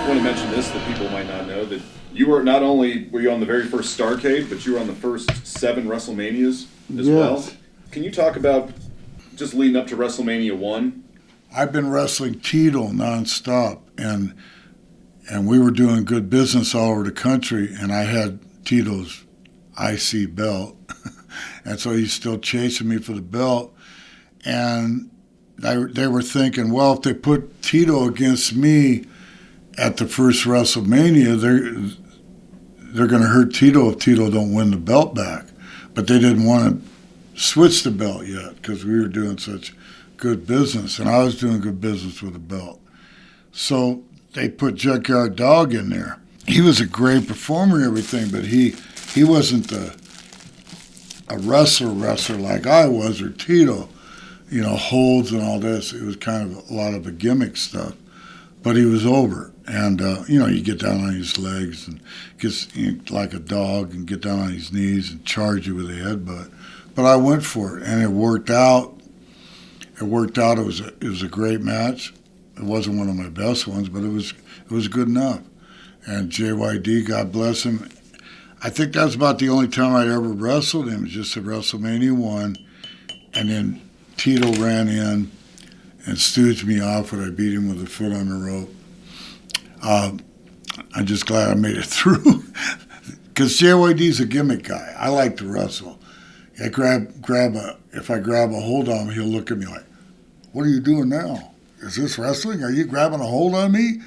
I want to mention this that people might not know, that you were not only were you on the very first Starrcade, but you were on the first 7 WrestleManias as well. Can you talk about just leading up to WrestleMania I? I've been wrestling Tito nonstop, and we were doing good business all over the country, and I had Tito's IC belt, and so he's still chasing me for the belt, and they were thinking, well, if they put Tito against me at the first WrestleMania, they're going to hurt Tito if Tito don't win the belt back, but they didn't want to switch the belt yet because we were doing such good business, and I was doing good business with the belt. So they put Junkyard Dog in there. He was a great performer and everything, but he wasn't a wrestler like I was, or Tito, holds and all this. It was kind of a lot of a gimmick stuff, but he was over. And, you get down on his legs and gets like a dog and get down on his knees and charge you with a headbutt. But I went for it, and it worked out. It was a great match. It wasn't one of my best ones, but it was good enough. And JYD, God bless him, I think that's about the only time I'd ever wrestled him, just at WrestleMania I. And then Tito ran in and stooged me off when I beat him with a foot on the rope. I'm just glad I made it through, because JYD's a gimmick guy. I like to wrestle. If I grab a hold on him, he'll look at me like, "What are you doing now? Is this wrestling? Are you grabbing a hold on me?"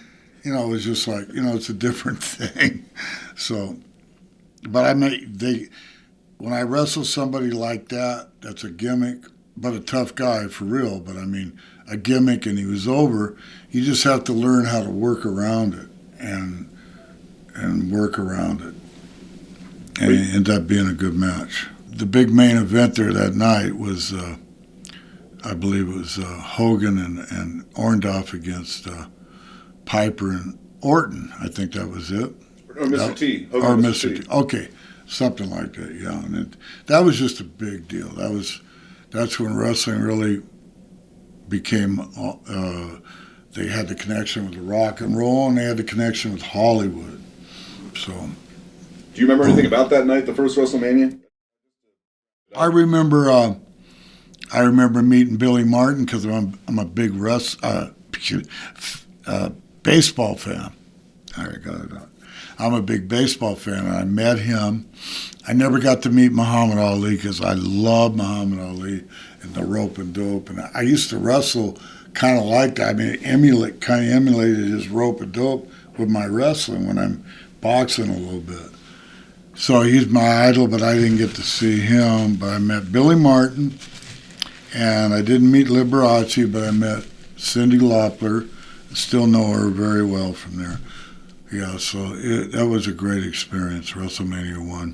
It was just like, it's a different thing. So, but when I wrestle somebody like that, that's a gimmick, but a tough guy for real. But a gimmick, and he was over. You just have to learn how to work around it and work around it, and it ended up being a good match. The big main event there that night was, I believe it was Hogan and Orndorff against Piper and Orton. I think that was it. Or Mr. T. Hogan or Mr. T. Okay, something like that, yeah. And that was just a big deal. That's when wrestling really became, they had the connection with the rock and roll, and they had the connection with Hollywood. So, do you remember anything about that night, the first WrestleMania? I remember meeting Billy Martin because I'm a big baseball fan. I'm a big baseball fan, and I met him. I never got to meet Muhammad Ali because I love Muhammad Ali and the rope and dope, and I used to wrestle kind of like that. Emulated his rope and dope with my wrestling when I'm boxing a little bit. So he's my idol, but I didn't get to see him. But I met Billy Martin, and I didn't meet Liberace, but I met Cyndi Lauper. I still know her very well from there. Yeah, so that was a great experience, WrestleMania I.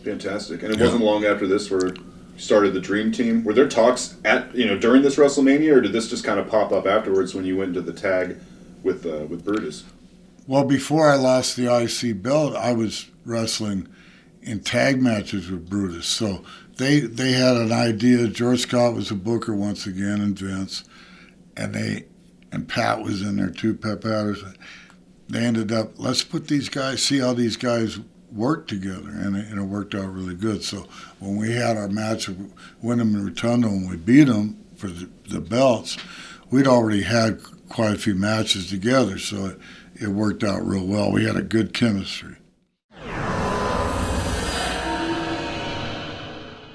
Fantastic. And it wasn't long after this where you started the Dream Team. Were there talks during this WrestleMania, or did this just kind of pop up afterwards when you went into the tag with Brutus? Well, before I lost the IC belt, I was wrestling in tag matches with Brutus. So they had an idea. George Scott was a booker once again, and Vince, and Pat was in there too, Pat Patterson. They ended up, let's put these guys, see how these guys work together, and it worked out really good. So when we had our match of Wyndham and Rotundo, and we beat them for the belts, we'd already had quite a few matches together, so it worked out real well. We had a good chemistry.